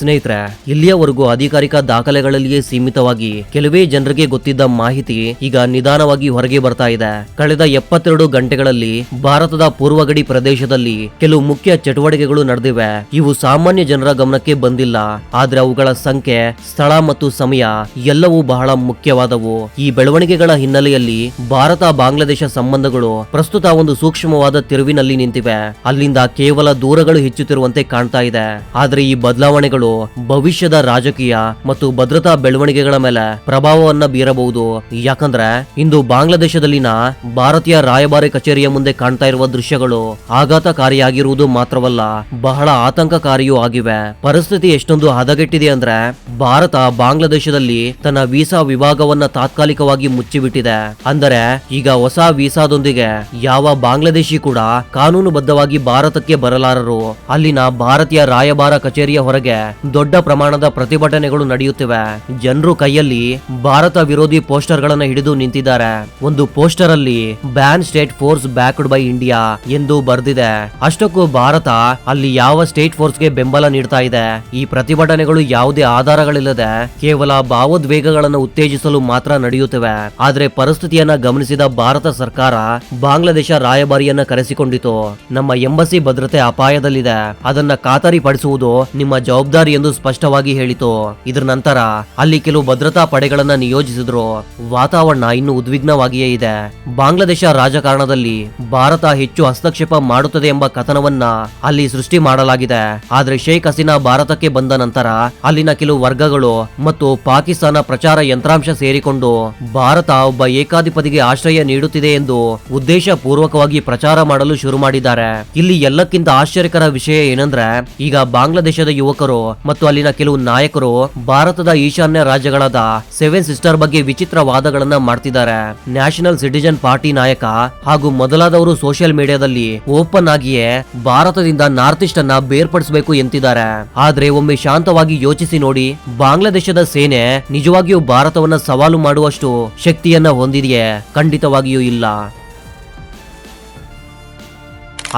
ಸ್ನೇಹಿತರೆ, ಇಲ್ಲಿಯವರೆಗೂ ಅಧಿಕಾರಿಕ ದಾಖಲೆಗಳಲ್ಲಿಯೇ ಸೀಮಿತವಾಗಿ ಕೆಲವೇ ಜನರಿಗೆ ಗೊತ್ತಿದ್ದ ಮಾಹಿತಿ ಈಗ ನಿಧಾನವಾಗಿ ಹೊರಗೆ ಬರ್ತಾ ಇದೆ. ಕಳೆದ 72 ಗಂಟೆಗಳಲ್ಲಿ ಭಾರತದ ಪೂರ್ವ ಗಡಿ ಪ್ರದೇಶದಲ್ಲಿ ಕೆಲವು ಮುಖ್ಯ ಚಟುವಟಿಕೆಗಳು ನಡೆದಿವೆ. ಇವು ಸಾಮಾನ್ಯ ಜನರ ಗಮನಕ್ಕೆ ಬಂದಿಲ್ಲ, ಆದ್ರೆ ಅವುಗಳ ಸಂಖ್ಯೆ, ಸ್ಥಳ ಮತ್ತು ಸಮಯ ಎಲ್ಲವೂ ಬಹಳ ಮುಖ್ಯವಾದವು. ಈ ಬೆಳವಣಿಗೆಗಳ ಹಿನ್ನೆಲೆಯಲ್ಲಿ ಭಾರತ ಬಾಂಗ್ಲಾದೇಶ ಸಂಬಂಧಗಳು ಪ್ರಸ್ತುತ ಒಂದು ಸೂಕ್ಷ್ಮವಾದ ತಿರುವಿನಲ್ಲಿ ನಿಂತಿವೆ. ಅಲ್ಲಿಂದ ಕೇವಲ ದೂರಗಳು ಹೆಚ್ಚುತ್ತಿರುವಂತೆ ಕಾಣ್ತಾ ಇದೆ. ಆದ್ರೆ ಈ ಬದಲಾವಣೆಗಳು ಭವಿಷ್ಯದ ರಾಜಕೀಯ ಮತ್ತು ಭದ್ರತಾ ಬೆಳವಣಿಗೆಗಳ ಮೇಲೆ ಪ್ರಭಾವವನ್ನ ಬೀರಬಹುದು. ಯಾಕಂದ್ರೆ ಇಂದು ಬಾಂಗ್ಲಾದೇಶದಲ್ಲಿನ ಭಾರತೀಯ ರಾಯಭಾರಿ ಕಚೇರಿಯ ಮುಂದೆ ಕಾಣ್ತಾ ಇರುವ ದೃಶ್ಯಗಳು ಆಘಾತಕಾರಿಯಾಗಿರುವುದು ಮಾತ್ರವಲ್ಲ, ಬಹಳ ಆತಂಕಕಾರಿಯೂ ಆಗಿವೆ. ಪರಿಸ್ಥಿತಿ ಎಷ್ಟೊಂದು ಹದಗೆಟ್ಟಿದೆ ಅಂದ್ರೆ ಭಾರತ ಬಾಂಗ್ಲಾದೇಶದಲ್ಲಿ ತನ್ನ ವೀಸಾ ವಿಭಾಗವನ್ನ ತಾತ್ಕಾಲಿಕವಾಗಿ ಮುಚ್ಚಿಬಿಟ್ಟಿದೆ. ಅಂದರೆ ಈಗ ಹೊಸ ವೀಸಾದೊಂದಿಗೆ ಯಾವ ಬಾಂಗ್ಲಾದೇಶಿ ಕೂಡ ಕಾನೂನುಬದ್ಧವಾಗಿ ಭಾರತಕ್ಕೆ ಬರಲಾರರು. ಅಲ್ಲಿನ ಭಾರತೀಯ ರಾಯಭಾರ ಕಚೇರಿಯ ಹೊರಗೆ ದೊಡ್ಡ ಪ್ರಮಾಣದ ಪ್ರತಿಭಟನೆಗಳು ನಡೆಯುತ್ತಿವೆ. ಜನರು ಕೈಯಲ್ಲಿ ಭಾರತ ವಿರೋಧಿ ಪೋಸ್ಟರ್ ಗಳನ್ನ ಹಿಡಿದು ನಿಂತಿದ್ದಾರೆ. ಒಂದು ಪೋಸ್ಟರ್ ಅಲ್ಲಿ ban state force backed by India ಎಂದು ಬರೆದಿದೆ. ಅಷ್ಟಕ್ಕೂ ಭಾರತ ಅಲ್ಲಿ ಯಾವ ಸ್ಟೇಟ್ ಫೋರ್ಸ್ಗೆ ಬೆಂಬಲ ನೀಡ್ತಾ ಇದೆ. ಈ ಪ್ರತಿಭಟನೆಗಳು ಯಾವುದೇ ಆಧಾರಗಳಿಲ್ಲದೆ ಕೇವಲ ಭಾವೋದ್ವೇಗಗಳನ್ನು ಉತ್ತೇಜಿಸಲು ಮಾತ್ರ ನಡೆಯುತ್ತಿವೆ. ಆದ್ರೆ ಪರಿಸ್ಥಿತಿಯನ್ನ ಗಮನಿಸಿದ ಭಾರತ ಸರ್ಕಾರ ಬಾಂಗ್ಲಾದೇಶ ರಾಯಭಾರಿಯನ್ನ ಕರೆಸಿಕೊಂಡಿತು. ನಮ್ಮ ಎಂಬಸಿ ಭದ್ರತೆ ಅಪಾಯದಲ್ಲಿದೆ, ಅದನ್ನ ಖಾತರಿಪಡಿಸುವುದು ನಿಮ್ಮ ಜವಾಬ್ದಾರಿ ಎಂದು ಸ್ಪಷ್ಟವಾಗಿ ಹೇಳಿತು. ಇದರ ನಂತರ ಅಲ್ಲಿ ಕೆಲವು ಭದ್ರತಾ ಪಡೆಗಳನ್ನ ನಿಯೋಜಿಸಿದ್ರು. ವಾತಾವರಣ ಇನ್ನು ಉದ್ವಿಗ್ನವಾಗಿಯೇ ಇದೆ. ಬಾಂಗ್ಲಾದೇಶ ರಾಜಕಾರಣದಲ್ಲಿ ಭಾರತ ಹೆಚ್ಚು ಹಸ್ತಕ್ಷೇಪ ಮಾಡುತ್ತದೆ ಎಂಬ ಕಥನವನ್ನ ಅಲ್ಲಿ ಸೃಷ್ಟಿ ಮಾಡಲಾಗಿದೆ. ಆದ್ರೆ ಶೇಖ್ ಹಸೀನಾ ಭಾರತಕ್ಕೆ ಬಂದ ನಂತರ ಅಲ್ಲಿನ ಕೆಲವು ವರ್ಗಗಳು ಮತ್ತು ಪಾಕಿಸ್ತಾನ ಪ್ರಚಾರ ಯಂತ್ರಾಂಶ ಸೇರಿಕೊಂಡು ಭಾರತ ಒಬ್ಬ ಏಕಾಧಿಪತಿಗೆ ಆಶ್ರಯ ನೀಡುತ್ತಿದೆ ಎಂದು ಉದ್ದೇಶ ಪೂರ್ವಕವಾಗಿ ಪ್ರಚಾರ ಮಾಡಲು ಶುರು ಮಾಡಿದ್ದಾರೆ. ಇಲ್ಲಿ ಎಲ್ಲಕ್ಕಿಂತ ಆಶ್ಚರ್ಯಕರ ವಿಷಯ ಏನಂದ್ರೆ ಈಗ ಬಾಂಗ್ಲಾದೇಶದ ಯುವಕರು ಮತ್ತು ಅಲ್ಲಿನ ಕೆಲವು ನಾಯಕರು ಭಾರತದ ಈಶಾನ್ಯ ರಾಜ್ಯಗಳಾದ 7 ಸಿಸ್ಟರ್ ಬಗ್ಗೆ ವಿಚಿತ್ರ ವಾದಗಳನ್ನ ಮಾಡ್ತಿದ್ದಾರೆ. ನ್ಯಾಷನಲ್ ಸಿಟಿಜನ್ ಪಾರ್ಟಿ ನಾಯಕ ಹಾಗೂ ಮೊದಲಾದವರು ಸೋಷಿಯಲ್ ಮೀಡಿಯಾದಲ್ಲಿ ಓಪನ್ ಆಗಿಯೇ ಭಾರತದಿಂದ ನಾರ್ತ್ ಈಸ್ಟ್ ಅನ್ನ ಬೇರ್ಪಡಿಸಬೇಕು ಎಂತಿದ್ದಾರೆ. ಆದ್ರೆ ಒಮ್ಮೆ ಶಾಂತವಾಗಿ ಯೋಚಿಸಿ ನೋಡಿ, ಬಾಂಗ್ಲಾದೇಶದ ಸೇನೆ ನಿಜವಾಗಿಯೂ ಭಾರತವನ್ನ ಸವಾಲು ಮಾಡುವಷ್ಟು ಶಕ್ತಿಯನ್ನ ಹೊಂದಿದೆಯೇ? ಖಂಡಿತವಾಗಿಯೂ ಇಲ್ಲ.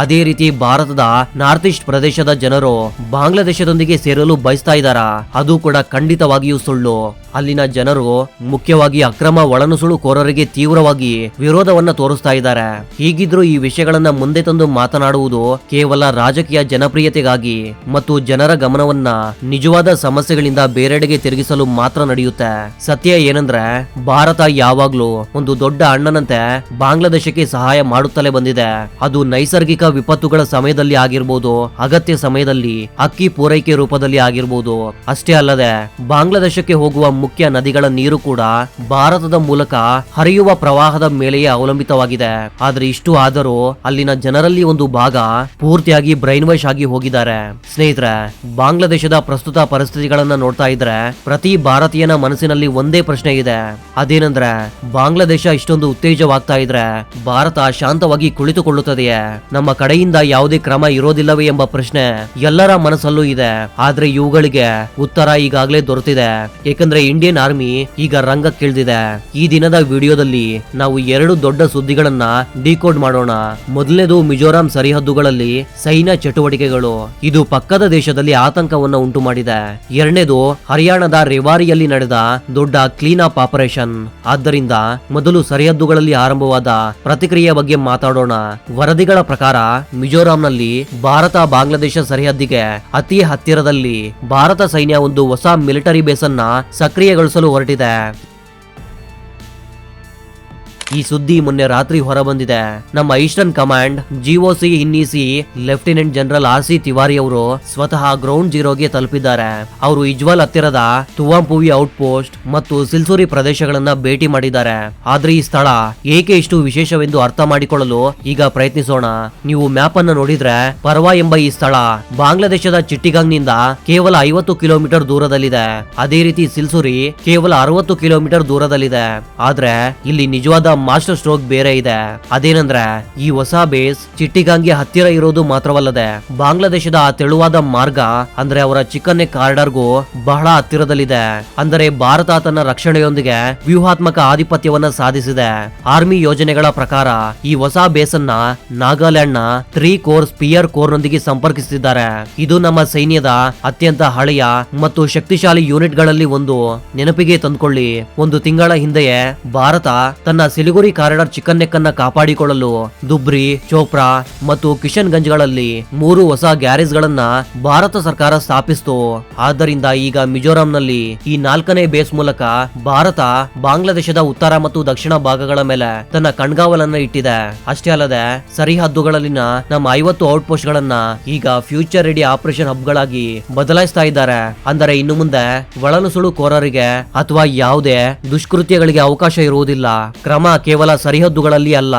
ಅದೇ ರೀತಿ ಭಾರತದ ನಾರ್ತ್ ಈಸ್ಟ್ ಪ್ರದೇಶದ ಜನರು ಬಾಂಗ್ಲಾದೇಶದೊಂದಿಗೆ ಸೇರಲು ಬಯಸ್ತಾ ಇದ್ದಾರಾ? ಅದು ಕೂಡ ಖಂಡಿತವಾಗಿಯೂ ಸುಳ್ಳು. ಅಲ್ಲಿನ ಜನರು ಮುಖ್ಯವಾಗಿ ಅಕ್ರಮ ಒಳನುಸುಳುಕೋರರಿಗೆ ತೀವ್ರವಾಗಿ ವಿರೋಧವನ್ನ ತೋರಿಸ್ತಾ ಇದ್ದಾರೆ. ಹೀಗಿದ್ರೂ ಈ ವಿಷಯಗಳನ್ನ ಮುಂದೆ ತಂದು ಮಾತನಾಡುವುದು ಕೇವಲ ರಾಜಕೀಯ ಜನಪ್ರಿಯತೆಗಾಗಿ ಮತ್ತು ಜನರ ಗಮನವನ್ನ ನಿಜವಾದ ಸಮಸ್ಯೆಗಳಿಂದ ಬೇರೆಡೆಗೆ ತಿರುಗಿಸಲು ಮಾತ್ರ ನಡೆಯುತ್ತೆ. ಸತ್ಯ ಏನಂದ್ರೆ ಭಾರತ ಯಾವಾಗ್ಲೂ ಒಂದು ದೊಡ್ಡ ಅಣ್ಣನಂತೆ ಬಾಂಗ್ಲಾದೇಶಕ್ಕೆ ಸಹಾಯ ಮಾಡುತ್ತಲೇ ಬಂದಿದೆ. ಅದು ನೈಸರ್ಗಿಕ ವಿಪತ್ತುಗಳ ಸಮಯದಲ್ಲಿ ಆಗಿರ್ಬೋದು, ಅಗತ್ಯ ಸಮಯದಲ್ಲಿ ಅಕ್ಕಿ ಪೂರೈಕೆ ರೂಪದಲ್ಲಿ ಆಗಿರ್ಬೋದು. ಅಷ್ಟೇ ಅಲ್ಲದೆ ಬಾಂಗ್ಲಾದೇಶಕ್ಕೆ ಹೋಗುವ ಮುಖ್ಯ ನದಿಗಳ ನೀರು ಕೂಡ ಭಾರತದ ಮೂಲಕ ಹರಿಯುವ ಪ್ರವಾಹದ ಮೇಲೆಯೇ ಅವಲಂಬಿತವಾಗಿದೆ. ಆದ್ರೆ ಇಷ್ಟು ಆದರೂ ಅಲ್ಲಿನ ಜನರಲ್ಲಿ ಒಂದು ಭಾಗ ಪೂರ್ತಿಯಾಗಿ ಬ್ರೈನ್ ವಾಶ್ ಆಗಿ ಹೋಗಿದ್ದಾರೆ. ಸ್ನೇಹಿತರೆ, ಬಾಂಗ್ಲಾದೇಶದ ಪ್ರಸ್ತುತ ಪರಿಸ್ಥಿತಿಗಳನ್ನ ನೋಡ್ತಾ ಇದ್ರೆ ಪ್ರತಿ ಭಾರತೀಯನ ಮನಸ್ಸಿನಲ್ಲಿ ಒಂದೇ ಪ್ರಶ್ನೆ ಇದೆ. ಅದೇನಂದ್ರೆ ಬಾಂಗ್ಲಾದೇಶ ಇಷ್ಟೊಂದು ಉತ್ತೇಜವಾಗ್ತಾ ಇದ್ರೆ ಭಾರತ ಶಾಂತವಾಗಿ ಕುಳಿತುಕೊಳ್ಳುತ್ತದೆಯೇ? ನಮ್ಮ ಕಡೆಯಿಂದ ಯಾವುದೇ ಕ್ರಮ ಇರೋದಿಲ್ಲವೇ ಎಂಬ ಪ್ರಶ್ನೆ ಎಲ್ಲರ ಮನಸ್ಸಲ್ಲೂ ಇದೆ. ಆದ್ರೆ ಇವುಗಳಿಗೆ ಉತ್ತರ ಈಗಾಗಲೇ ದೊರೆತಿದೆ. ಏಕೆಂದ್ರೆ ಇಂಡಿಯನ್ ಆರ್ಮಿ ಈಗ ರಂಗಕ್ಕಿಳಿದಿದೆ. ಈ ದಿನದ ವಿಡಿಯೋದಲ್ಲಿ ನಾವು 2 ದೊಡ್ಡ ಸುದ್ದಿಗಳನ್ನ ಡಿಕೋಡ್ ಮಾಡೋಣ. ಮೊದಲನೇದು ಮಿಜೋರಾಂ ಸರಿಹದ್ದುಗಳಲ್ಲಿ ಸೈನ್ಯ ಚಟುವಟಿಕೆಗಳು. ಇದು ಪಕ್ಕದ ದೇಶದಲ್ಲಿ ಆತಂಕವನ್ನ ಉಂಟು ಮಾಡಿದೆ. ಎರಡನೇದು ಹರಿಯಾಣದ ರೇವಾರಿಯಲ್ಲಿ ನಡೆದ ದೊಡ್ಡ ಕ್ಲೀನ್ ಅಪ್ ಆಪರೇಷನ್. ಆದ್ದರಿಂದ ಮೊದಲು ಸರಿಹದ್ದುಗಳಲ್ಲಿ ಆರಂಭವಾದ ಪ್ರತಿಕ್ರಿಯೆ ಬಗ್ಗೆ ಮಾತಾಡೋಣ. ವರದಿಗಳ ಪ್ರಕಾರ ಮಿಜೋರಾಂನಲ್ಲಿ ಭಾರತ ಬಾಂಗ್ಲಾದೇಶ ಸರಿಹದ್ದಿಗೆ ಅತಿ ಹತ್ತಿರದಲ್ಲಿ ಭಾರತ ಸೈನ್ಯ ಒಂದು ಹೊಸ ಮಿಲಿಟರಿ ಬೇಸ್ ಅನ್ನ ಸಕ್ರಿಯಗೊಳಿಸಲು ಹೊರಟಿದೆ. ಈ ಸುದ್ದಿ ಮೊನ್ನೆ ರಾತ್ರಿ ಹೊರಬಂದಿದೆ. ನಮ್ಮ ಈಸ್ಟರ್ನ್ ಕಮಾಂಡ್ GOC ಇನ್ನಿಸಿ ಲೆಫ್ಟಿನೆಂಟ್ ಜನರಲ್ RC ತಿವಾರಿ ಅವರು ಸ್ವತಃ ಗ್ರೌಂಡ್ ಜೀರೋಗೆ ತಲುಪಿದ್ದಾರೆ. ಅವರು ಇಜ್ವಾಲ್ ಹತ್ತಿರದ ತುವಾಂಪುವಿ ಔಟ್ ಪೋಸ್ಟ್ ಮತ್ತು ಸಿಲ್ಸುರಿ ಪ್ರದೇಶಗಳನ್ನ ಭೇಟಿ ಮಾಡಿದ್ದಾರೆ. ಆದ್ರೆ ಈ ಸ್ಥಳ ಏಕೆ ಇಷ್ಟು ವಿಶೇಷವೆಂದು ಅರ್ಥ ಮಾಡಿಕೊಳ್ಳಲು ಈಗ ಪ್ರಯತ್ನಿಸೋಣ. ನೀವು ಮ್ಯಾಪ್ ಅನ್ನು ನೋಡಿದ್ರೆ ಪರ್ವಾ ಎಂಬ ಈ ಸ್ಥಳ ಬಾಂಗ್ಲಾದೇಶದ ಚಿಟ್ಟಿಗಾಂಗ್ ನಿಂದ ಕೇವಲ 50 ಕಿಲೋಮೀಟರ್ ದೂರದಲ್ಲಿದೆ. ಅದೇ ರೀತಿ ಸಿಲ್ಸುರಿ ಕೇವಲ 60 ಕಿಲೋಮೀಟರ್ ದೂರದಲ್ಲಿದೆ. ಆದ್ರೆ ಇಲ್ಲಿ ನಿಜವಾದ ಮಾಸ್ಟರ್ ಸ್ಟ್ರೋಕ್ ಬೇರೆ ಇದೆ. ಅದೇನಂದ್ರೆ ಈ ಹೊಸ ಬೇಸ್ ಚಿಟ್ಟಿಗಾಂಗ್ಗೆ ಹತ್ತಿರ ಇರೋದು ಮಾತ್ರವಲ್ಲದೆ ಬಾಂಗ್ಲಾದೇಶದ ಆ ತೆಳುವಾದ ಮಾರ್ಗ ಅಂದ್ರೆ ಅವರ ಚಿಕನ್ ನೆಕ್ ಕಾರಿಡಾರ್ಗೂ ಬಹಳ ಹತ್ತಿರದಲ್ಲಿದೆ. ಅಂದರೆ ಭಾರತ ತನ್ನ ರಕ್ಷಣೆಯೊಂದಿಗೆ ವ್ಯೂಹಾತ್ಮಕ ಆಧಿಪತ್ಯವನ್ನ ಸಾಧಿಸಿದೆ. ಆರ್ಮಿ ಯೋಜನೆಗಳ ಪ್ರಕಾರ ಈ ಹೊಸ ಬೇಸ್ ಅನ್ನ ನಾಗಾಲ್ಯಾಂಡ್ ನ 3 ಕೋರ್ ಸ್ಪಿಯರ್ ಕೋರ್ ನೊಂದಿಗೆ ಸಂಪರ್ಕಿಸುತ್ತಿದ್ದಾರೆ. ಇದು ನಮ್ಮ ಸೈನ್ಯದ ಅತ್ಯಂತ ಹಳೆಯ ಮತ್ತು ಶಕ್ತಿಶಾಲಿ ಯೂನಿಟ್ ಗಳಲ್ಲಿ ಒಂದು. ನೆನಪಿಗೆ ತಂದುಕೊಳ್ಳಿ, 1 ತಿಂಗಳ ಹಿಂದೆಯೇ ಭಾರತ ತನ್ನ ಸಿಲಿಗುರಿ ಕಾರಿಡಾರ್ ಚಿಕನ್ ನೆಕ್ ಅನ್ನ ಕಾಪಾಡಿಕೊಳ್ಳಲು ದುಬ್ರಿ, ಚೋಪ್ರಾ ಮತ್ತು ಕಿಶನ್ ಗಂಜ್ ಗಳಲ್ಲಿ 3 ಹೊಸ ಗ್ಯಾರೇಜ್ ಗಳನ್ನ ಭಾರತ ಸರ್ಕಾರ ಸ್ಥಾಪಿಸಿತು. ಆದ್ದರಿಂದ ಈಗ ಮಿಜೋರಾಂನಲ್ಲಿ ಈ 4ನೇ ಬೇಸ್ ಮೂಲಕ ಭಾರತ ಬಾಂಗ್ಲಾದೇಶದ ಉತ್ತರ ಮತ್ತು ದಕ್ಷಿಣ ಭಾಗಗಳ ಮೇಲೆ ತನ್ನ ಕಣ್ಗಾವಲನ್ನ ಇಟ್ಟಿದೆ. ಅಷ್ಟೇ ಅಲ್ಲದೆ ಸರಿಹದ್ದುಗಳಲ್ಲಿನ ನಮ್ಮ 50 ಔಟ್ ಪೋಸ್ಟ್ ಗಳನ್ನ ಈಗ ಫ್ಯೂಚರ್ ರೆಡಿ ಆಪರೇಷನ್ ಹಬ್ ಗಳಾಗಿ ಬದಲಾಯಿಸ್ತಾ ಇದ್ದಾರೆ. ಅಂದರೆ ಇನ್ನು ಮುಂದೆ ಒಳನುಸುಳು ಕೋರರಿಗೆ ಅಥವಾ ಯಾವುದೇ ದುಷ್ಕೃತ್ಯಗಳಿಗೆ ಅವಕಾಶ ಇರುವುದಿಲ್ಲ. ಕ್ರಮ ಕೇವಲ ಸರಿಹದ್ದುಗಳಲ್ಲಿ ಅಲ್ಲ,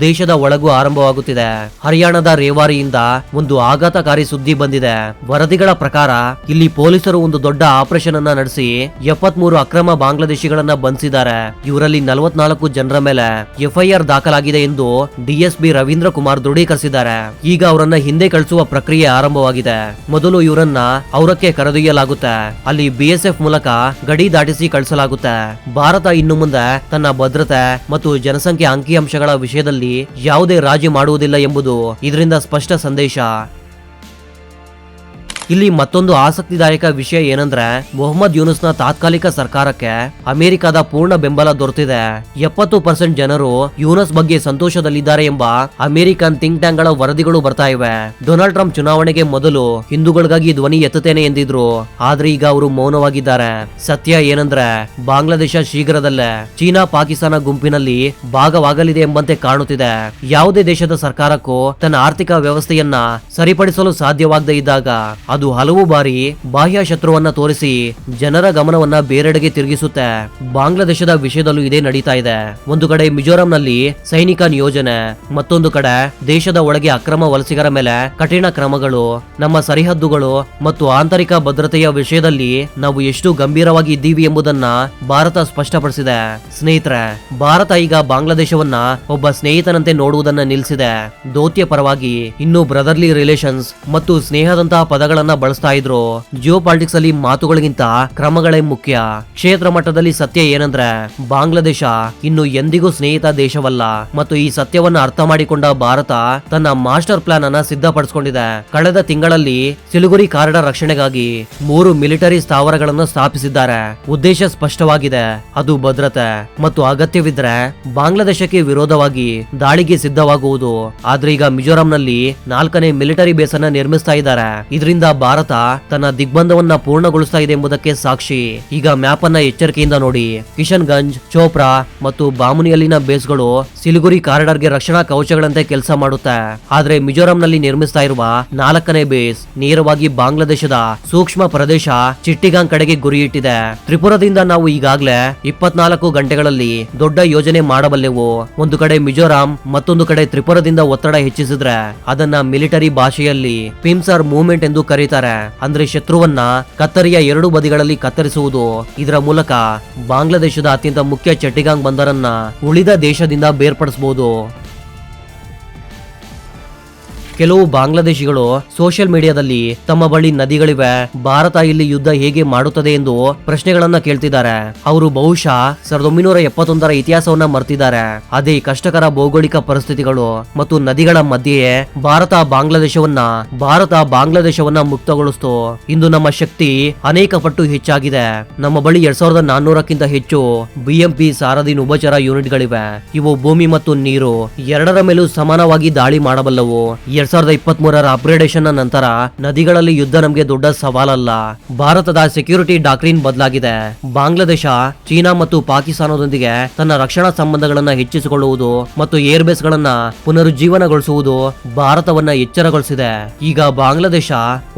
ದೇಶದ ಒಳಗೂ ಆರಂಭವಾಗುತ್ತಿದೆ. ಹರಿಯಾಣದ ರೇವಾರಿಯಿಂದ ಒಂದು ಆಘಾತಕಾರಿ ಸುದ್ದಿ ಬಂದಿದೆ. ವರದಿಗಳ ಪ್ರಕಾರ ಇಲ್ಲಿ ಪೊಲೀಸರು ಒಂದು ದೊಡ್ಡ ಆಪರೇಷನ್ ಅನ್ನ ನಡೆಸಿ 73 ಅಕ್ರಮ ಬಾಂಗ್ಲಾದೇಶಿಗಳನ್ನ ಬಂಧಿಸಿದ್ದಾರೆ. ಇವರಲ್ಲಿ 44 ಜನರ ಮೇಲೆ ಎಫ್ಐಆರ್ ದಾಖಲಾಗಿದೆ ಎಂದು ಡಿಎಸ್ಪಿ ರವೀಂದ್ರ ಕುಮಾರ್ ದೃಢೀಕರಿಸಿದ್ದಾರೆ. ಈಗ ಅವರನ್ನ ಹಿಂದೆ ಕಳಿಸುವ ಪ್ರಕ್ರಿಯೆ ಆರಂಭವಾಗಿದೆ. ಮೊದಲು ಇವರನ್ನ ಔರಕ್ಕೆ ಕರೆದೊಯ್ಯಲಾಗುತ್ತೆ. ಅಲ್ಲಿ ಬಿಎಸ್ಎಫ್ ಮೂಲಕ ಗಡಿ ದಾಟಿಸಿ ಕಳಿಸಲಾಗುತ್ತೆ. ಭಾರತ ಇನ್ನು ಮುಂದೆ ತನ್ನ ಭದ್ರತೆ ಮತ್ತು ಜನಸಂಖ್ಯೆ ಅಂಕಿಅಂಶಗಳ ವಿಷಯದಲ್ಲಿ ಯಾವುದೇ ರಾಜಿ ಮಾಡುವುದಿಲ್ಲ ಎಂಬುದು ಇದರಿಂದ ಸ್ಪಷ್ಟ ಸಂದೇಶ. ಇಲ್ಲಿ ಮತ್ತೊಂದು ಆಸಕ್ತಿದಾಯಕ ವಿಷಯ ಏನಂದ್ರೆ ಮೊಹಮ್ಮದ್ ಯೂನುಸ್ನ ತಾತ್ಕಾಲಿಕ ಸರ್ಕಾರಕ್ಕೆ ಅಮೆರಿಕದ ಪೂರ್ಣ ಬೆಂಬಲ ದೊರೆತಿದೆ. 70% ಜನರು ಯೂನುಸ್ ಬಗ್ಗೆ ಸಂತೋಷದಲ್ಲಿದ್ದಾರೆ ಎಂಬ ಅಮೆರಿಕನ್ ಥಿಂಕ್ ಟ್ಯಾಂಕ್ ಗಳ ವರದಿಗಳು ಬರ್ತಾ ಇವೆ. ಡೊನಾಲ್ಡ್ ಟ್ರಂಪ್ ಚುನಾವಣೆಗೆ ಮೊದಲು ಹಿಂದೂಗಳಿಗಾಗಿ ಧ್ವನಿ ಎತ್ತುತ್ತೇನೆ ಎಂದಿದ್ರು, ಆದ್ರೆ ಈಗ ಅವರು ಮೌನವಾಗಿದ್ದಾರೆ. ಸತ್ಯ ಏನಂದ್ರೆ ಬಾಂಗ್ಲಾದೇಶ ಶೀಘ್ರದಲ್ಲೇ ಚೀನಾ ಪಾಕಿಸ್ತಾನ ಗುಂಪಿನಲ್ಲಿ ಭಾಗವಾಗಲಿದೆ ಎಂಬಂತೆ ಕಾಣುತ್ತಿದೆ. ಯಾವುದೇ ದೇಶದ ಸರ್ಕಾರಕ್ಕೂ ತನ್ನ ಆರ್ಥಿಕ ವ್ಯವಸ್ಥೆಯನ್ನ ಸರಿಪಡಿಸಲು ಸಾಧ್ಯವಾಗದೇ ಇದ್ದಾಗ ಅದು ಹಲವು ಬಾರಿ ಬಾಹ್ಯ ಶತ್ರುವನ್ನ ತೋರಿಸಿ ಜನರ ಗಮನವನ್ನ ಬೇರೆಡೆಗೆ ತಿರುಗಿಸುತ್ತೆ. ಬಾಂಗ್ಲಾದೇಶದ ವಿಷಯದಲ್ಲೂ ಇದೇ ನಡೀತಾ ಇದೆ. ಒಂದು ಕಡೆ ಮಿಜೋರಾಂನಲ್ಲಿ ಸೈನಿಕ ನಿಯೋಜನೆ, ಮತ್ತೊಂದು ಕಡೆ ದೇಶದ ಒಳಗೆ ಅಕ್ರಮ ವಲಸಿಗರ ಮೇಲೆ ಕಠಿಣ ಕ್ರಮಗಳು. ನಮ್ಮ ಸರಿಹದ್ದುಗಳು ಮತ್ತು ಆಂತರಿಕ ಭದ್ರತೆಯ ವಿಷಯದಲ್ಲಿ ನಾವು ಎಷ್ಟು ಗಂಭೀರವಾಗಿ ಇದ್ದೀವಿ ಎಂಬುದನ್ನ ಭಾರತ ಸ್ಪಷ್ಟಪಡಿಸಿದೆ. ಸ್ನೇಹಿತರೆ, ಭಾರತ ಈಗ ಬಾಂಗ್ಲಾದೇಶವನ್ನ ಒಬ್ಬ ಸ್ನೇಹಿತನಂತೆ ನೋಡುವುದನ್ನ ನಿಲ್ಲಿಸಿದೆ. ದೌತ್ಯ ಪರವಾಗಿ ಇನ್ನು ಬ್ರದರ್ಲಿ ರಿಲೇಷನ್ಸ್ ಮತ್ತು ಸ್ನೇಹದಂತಹ ಪದಗಳನ್ನ ಬಳಸ್ತಾ ಇದ್ರು. ಜಿಯೋ ಪಾಲಿಟಿಕ್ಸ್ ಅಲ್ಲಿ ಮಾತುಗಳಿಗಿಂತ ಕ್ರಮಗಳೇ ಮುಖ್ಯ. ಕ್ಷೇತ್ರ ಮಟ್ಟದಲ್ಲಿ ಸತ್ಯ ಏನಂದ್ರೆ ಬಾಂಗ್ಲಾದೇಶ ಇನ್ನು ಎಂದಿಗೂ ಸ್ನೇಹಿತ ದೇಶವಲ್ಲ ಮತ್ತು ಈ ಸತ್ಯವನ್ನ ಅರ್ಥ ಮಾಡಿಕೊಂಡ ಭಾರತ ತನ್ನ ಮಾಸ್ಟರ್ ಪ್ಲಾನ್ ಅನ್ನ ಸಿದ್ಧಪಡಿಸಿಕೊಂಡಿದೆ. ಕಳೆದ ತಿಂಗಳಲ್ಲಿ ಸಿಲಿಗುರಿ ಕಾರಿಡಾರ್ ರಕ್ಷಣೆಗಾಗಿ 3 ಮಿಲಿಟರಿ ಸ್ಥಾವರಗಳನ್ನು ಸ್ಥಾಪಿಸಿದ್ದಾರೆ. ಉದ್ದೇಶ ಸ್ಪಷ್ಟವಾಗಿದೆ, ಅದು ಭದ್ರತೆ ಮತ್ತು ಅಗತ್ಯವಿದ್ರೆ ಬಾಂಗ್ಲಾದೇಶಕ್ಕೆ ವಿರೋಧವಾಗಿ ದಾಳಿಗೆ ಸಿದ್ಧವಾಗುವುದು. ಆದ್ರೆ ಈಗ ಮಿಜೋರಾಂನಲ್ಲಿ 4ನೇ ಮಿಲಿಟರಿ ಬೇಸ್ ಅನ್ನ ನಿರ್ಮಿಸ್ತಾ ಇದ್ದಾರೆ. ಇದರಿಂದ ಭಾರತ ತನ್ನ ದಿಗ್ಬಂಧವನ್ನ ಪೂರ್ಣಗೊಳಿಸ್ತಾ ಇದೆ ಎಂಬುದಕ್ಕೆ ಸಾಕ್ಷಿ. ಈಗ ಮ್ಯಾಪ್ ಅನ್ನ ಎಚ್ಚರಿಕೆಯಿಂದ ನೋಡಿ. ಕಿಶನ್ ಗಂಜ್, ಚೋಪ್ರಾ ಮತ್ತು ಬಾಮುನಿಯಲ್ಲಿನ ಬೇಸ್ಗಳು ಸಿಲಿಗುರಿ ಕಾರಿಡಾರ್ಗೆ ರಕ್ಷಣಾ ಕವಚಗಳಂತೆ ಕೆಲಸ ಮಾಡುತ್ತೆ. ಆದ್ರೆ ಮಿಜೋರಾಂನಲ್ಲಿ ನಿರ್ಮಿಸ್ತಾ ಇರುವ 4ನೇ ಬೇಸ್ ನೇರವಾಗಿ ಬಾಂಗ್ಲಾದೇಶದ ಸೂಕ್ಷ್ಮ ಪ್ರದೇಶ ಚಿಟ್ಟಿಗಾಂಗ್ ಕಡೆಗೆ ಗುರಿಯಿಟ್ಟಿದೆ. ತ್ರಿಪುರದಿಂದ ನಾವು ಈಗಾಗಲೇ 24 ಗಂಟೆಗಳಲ್ಲಿ ದೊಡ್ಡ ಯೋಜನೆ ಮಾಡಬಲ್ಲೆವು. ಒಂದು ಕಡೆ ಮಿಜೋರಾಂ, ಮತ್ತೊಂದು ಕಡೆ ತ್ರಿಪುರದಿಂದ ಒತ್ತಡ ಹೆಚ್ಚಿಸಿದ್ರೆ ಅದನ್ನ ಮಿಲಿಟರಿ ಭಾಷೆಯಲ್ಲಿ ಪಿಮ್ಸರ್ ಮೂವ್ಮೆಂಟ್ ಎಂದು ಕರೀತಾರೆ. ಅಂದ್ರೆ ಶತ್ರುವನ್ನ ಕತ್ತರಿಯ 2 ಬದಿಗಳಲ್ಲಿ ಕತ್ತರಿಸುವುದು. ಇದರ ಮೂಲಕ ಬಾಂಗ್ಲಾದೇಶದ ಅತ್ಯಂತ ಮುಖ್ಯ ಚಿಟ್ಟಿಗಾಂಗ್ ಬಂದರನ್ನ ಉಳಿದ ದೇಶದಿಂದ ಬೇರ್ಪಡಿಸಬಹುದು. ಕೆಲವು ಬಾಂಗ್ಲಾದೇಶಿಗಳು ಸೋಷಿಯಲ್ ಮೀಡಿಯಾದಲ್ಲಿ ತಮ್ಮ ಬಳಿ ನದಿಗಳಿವೆ, ಭಾರತ ಇಲ್ಲಿ ಯುದ್ಧ ಹೇಗೆ ಮಾಡುತ್ತದೆ ಎಂದು ಪ್ರಶ್ನೆಗಳನ್ನ ಕೇಳ್ತಿದ್ದಾರೆ. ಅವರು ಬಹುಶಃ 1971ರ ಇತಿಹಾಸವನ್ನ ಮರ್ತಿದ್ದಾರೆ. ಅದೇ ಕಷ್ಟಕರ ಭೌಗೋಳಿಕ ಪರಿಸ್ಥಿತಿಗಳು ಮತ್ತು ನದಿಗಳ ಮಧ್ಯೆಯೇ ಭಾರತ ಬಾಂಗ್ಲಾದೇಶವನ್ನ ಮುಕ್ತಗೊಳಿಸಿತು. ಇಂದು ನಮ್ಮ ಶಕ್ತಿ ಅನೇಕ ಪಟ್ಟು ಹೆಚ್ಚಾಗಿದೆ. ನಮ್ಮ ಬಳಿ 2400ಕ್ಕಿಂತ ಹೆಚ್ಚು ಬಿಎಂಪಿ ಸಾರದಿ ಉಪಚಾರ ಯೂನಿಟ್ಗಳಿವೆ. ಇವು ಭೂಮಿ ಮತ್ತು ನೀರು ಎರಡರ ಮೇಲೂ ಸಮಾನವಾಗಿ ದಾಳಿ ಮಾಡಬಲ್ಲವು. 2023ರ ಅಪ್ಗ್ರೇಡೇಷನ್ ನಂತರ ನದಿಗಳಲ್ಲಿ ಯುದ್ಧ ನಮಗೆ ದೊಡ್ಡ ಸವಾಲಲ್ಲ. ಭಾರತದ ಸೆಕ್ಯೂರಿಟಿ ಡಾಕ್ಟ್ರಿನ್ ಬದಲಾಗಿದೆ. ಬಾಂಗ್ಲಾದೇಶ ಚೀನಾ ಮತ್ತು ಪಾಕಿಸ್ತಾನದೊಂದಿಗೆ ತನ್ನ ರಕ್ಷಣಾ ಸಂಬಂಧಗಳನ್ನ ಹೆಚ್ಚಿಸಿಕೊಳ್ಳುವುದು ಮತ್ತು ಏರ್ ಬೇಸ್ ಗಳನ್ನ ಪುನರುಜ್ಜೀವನಗೊಳಿಸುವುದು ಭಾರತವನ್ನ ಎಚ್ಚರಗೊಳಿಸಿದೆ. ಈಗ ಬಾಂಗ್ಲಾದೇಶ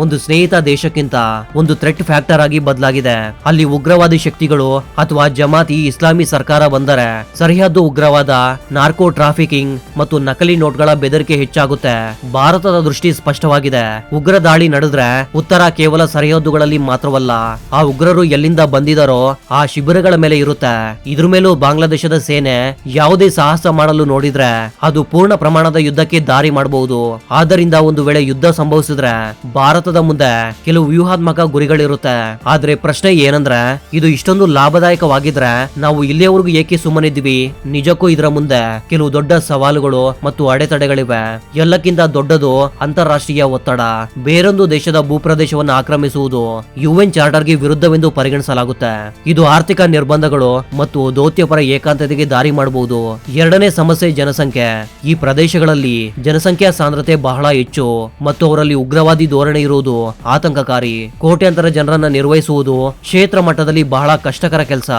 ಒಂದು ಸ್ನೇಹಿತ ದೇಶಕ್ಕಿಂತ ಒಂದು ಥ್ರೆಟ್ ಫ್ಯಾಕ್ಟರ್ ಆಗಿ ಬದಲಾಗಿದೆ. ಅಲ್ಲಿ ಉಗ್ರವಾದಿ ಶಕ್ತಿಗಳು ಅಥವಾ ಜಮಾತ್ ಇ ಇಸ್ಲಾಮಿ ಸರ್ಕಾರ ಬಂದರೆ ಸರಿಹದ್ದು ಉಗ್ರವಾದ, ನಾರ್ಕೋ ಟ್ರಾಫಿಕಿಂಗ್ ಮತ್ತು ನಕಲಿ ನೋಟ್ಗಳ ಬೆದರಿಕೆ ಹೆಚ್ಚಾಗುತ್ತೆ. ಭಾರತದ ದೃಷ್ಟಿ ಸ್ಪಷ್ಟವಾಗಿದೆ. ಉಗ್ರ ದಾಳಿ ನಡೆದ್ರೆ ಉತ್ತರ ಕೇವಲ ಸರಿಹದ್ದುಗಳಲ್ಲಿ ಮಾತ್ರವಲ್ಲ, ಆ ಉಗ್ರರು ಎಲ್ಲಿಂದ ಬಂದಿದಾರೋ ಆ ಶಿಬಿರಗಳ ಮೇಲೆ ಇರುತ್ತೆ. ಇದ್ರ ಮೇಲೂ ಬಾಂಗ್ಲಾದೇಶದ ಸೇನೆ ಯಾವುದೇ ಸಾಹಸ ಮಾಡಲು ನೋಡಿದ್ರೆ ಅದು ಪೂರ್ಣ ಪ್ರಮಾಣದ ಯುದ್ಧಕ್ಕೆ ದಾರಿ ಮಾಡಬಹುದು. ಆದ್ದರಿಂದ ಒಂದು ವೇಳೆ ಯುದ್ಧ ಸಂಭವಿಸಿದ್ರೆ ಭಾರತದ ಮುಂದೆ ಕೆಲವು ವ್ಯೂಹಾತ್ಮಕ ಗುರಿಗಳಿರುತ್ತೆ. ಆದ್ರೆ ಪ್ರಶ್ನೆ ಏನಂದ್ರೆ, ಇದು ಇಷ್ಟೊಂದು ಲಾಭದಾಯಕವಾಗಿದ್ರೆ ನಾವು ಇಲ್ಲಿಯವರೆಗೂ ಏಕೆ ಸುಮ್ಮನಿದ್ವಿ? ನಿಜಕ್ಕೂ ಇದರ ಮುಂದೆ ಕೆಲವು ದೊಡ್ಡ ಸವಾಲುಗಳು ಮತ್ತು ಅಡೆತಡೆಗಳಿವೆ. ಎಲ್ಲಕ್ಕಿಂತ ದೊಡ್ಡದು ಅಂತಾರಾಷ್ಟ್ರೀಯ ಒತ್ತಡ. ಬೇರೊಂದು ದೇಶದ ಭೂಪ್ರದೇಶವನ್ನು ಆಕ್ರಮಿಸುವುದು ಯುಎನ್ ಚಾರ್ಟರ್ಗೆ ವಿರುದ್ಧವೆಂದು ಪರಿಗಣಿಸಲಾಗುತ್ತೆ. ಇದು ಆರ್ಥಿಕ ನಿರ್ಬಂಧಗಳು ಮತ್ತು ದೌತ್ಯಪರ ಏಕಾಂತತೆಗೆ ದಾರಿ ಮಾಡಬಹುದು. ಎರಡನೇ ಸಮಸ್ಯೆ ಜನಸಂಖ್ಯೆ. ಈ ಪ್ರದೇಶಗಳಲ್ಲಿ ಜನಸಂಖ್ಯಾ ಸಾಂದ್ರತೆ ಬಹಳ ಹೆಚ್ಚು ಮತ್ತು ಅವರಲ್ಲಿ ಉಗ್ರವಾದಿ ಧೋರಣೆ ಇರುವುದು ಆತಂಕಕಾರಿ. ಕೋಟ್ಯಾಂತರ ಜನರನ್ನ ನಿರ್ವಹಿಸುವುದು ಕ್ಷೇತ್ರ ಮಟ್ಟದಲ್ಲಿ ಬಹಳ ಕಷ್ಟಕರ ಕೆಲಸ.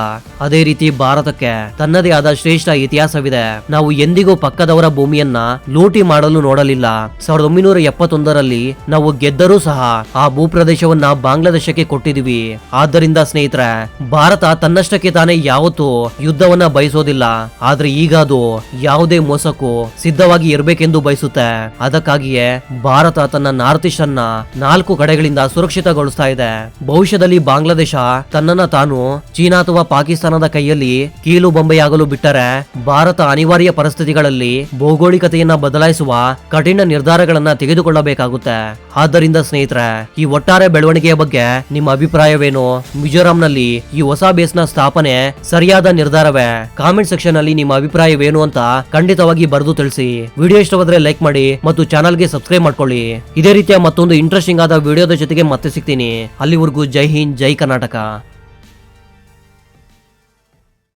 ಅದೇ ರೀತಿ ಭಾರತಕ್ಕೆ ತನ್ನದೇ ಆದ ಶ್ರೇಷ್ಠ ಇತಿಹಾಸವಿದೆ. ನಾವು ಎಂದಿಗೂ ಪಕ್ಕದವರ ಭೂಮಿಯನ್ನ ಲೂಟಿ ಮಾಡಲು ನೋಡಲಿಲ್ಲ. 1971ರಲ್ಲಿ ನಾವು ಗೆದ್ದರೂ ಸಹ ಆ ಭೂಪ್ರದೇಶವನ್ನ ಬಾಂಗ್ಲಾದೇಶಕ್ಕೆ ಕೊಟ್ಟಿದೀವಿ. ಆದ್ದರಿಂದ ಸ್ನೇಹಿತರೆ, ಭಾರತ ತನ್ನಷ್ಟಕ್ಕೆ ತಾನೇ ಯಾವತ್ತೂ ಯುದ್ಧವನ್ನ ಬಯಸೋದಿಲ್ಲ. ಆದ್ರೆ ಈಗ ಅದು ಯಾವುದೇ ಮೋಸಕ್ಕೂ ಸಿದ್ಧವಾಗಿ ಇರಬೇಕೆಂದು ಬಯಸುತ್ತೆ. ಅದಕ್ಕಾಗಿಯೇ ಭಾರತ ತನ್ನ ನಾರ್ತ್ ಈಸ್ಟ್ ಅನ್ನ 4 ಕಡೆಗಳಿಂದ ಸುರಕ್ಷಿತಗೊಳಿಸ್ತಾ ಇದೆ. ಭವಿಷ್ಯದಲ್ಲಿ ಬಾಂಗ್ಲಾದೇಶ ತನ್ನನ್ನ ತಾನು ಚೀನಾ ಅಥವಾ ಪಾಕಿಸ್ತಾನದ ಕೈಯಲ್ಲಿ ಕೀಲು ಬೊಂಬೆಯಾಗಲು ಬಿಟ್ಟರೆ ಭಾರತ ಅನಿವಾರ್ಯ ಪರಿಸ್ಥಿತಿಗಳಲ್ಲಿ ಭೌಗೋಳಿಕತೆಯನ್ನ ಬದಲಾಯಿಸುವ ಕಠಿಣ ನಿರ್ಧಾರಗಳನ್ನ ತೆಗೆದುಕೊಳ್ಳಬೇಕಾಗುತ್ತೆ. ಆದ್ದರಿಂದ ಸ್ನೇಹಿತರೆ, ಈ ಒಟ್ಟಾರೆ ಬೆಳವಣಿಗೆಯ ಬಗ್ಗೆ ನಿಮ್ಮ ಅಭಿಪ್ರಾಯವೇನು? ಮಿಜೋರಾಂನಲ್ಲಿ ಈ ಹೊಸ ಬೇಸ್ನ ಸ್ಥಾಪನೆ ಸರಿಯಾದ ನಿರ್ಧಾರವೇ? ಕಾಮೆಂಟ್ ಸೆಕ್ಷನ್ ಅಲ್ಲಿ ನಿಮ್ಮ ಅಭಿಪ್ರಾಯವೇನು ಅಂತ ಖಂಡಿತವಾಗಿ ಬರೆದು ತಿಳಿಸಿ. ವಿಡಿಯೋ ಇಷ್ಟವಾದ್ರೆ ಲೈಕ್ ಮಾಡಿ ಮತ್ತು ಚಾನಲ್ಗೆ ಸಬ್ಸ್ಕ್ರೈಬ್ ಮಾಡ್ಕೊಳ್ಳಿ. ಇದೇ ರೀತಿಯ ಮತ್ತೊಂದು ಇಂಟ್ರೆಸ್ಟಿಂಗ್ ಆದ ವಿಡಿಯೋದ ಜೊತೆಗೆ ಮತ್ತೆ ಸಿಗ್ತೀನಿ. ಅಲ್ಲಿವರೆಗೂ ಜೈ ಹಿಂದ್, ಜೈ ಕರ್ನಾಟಕ.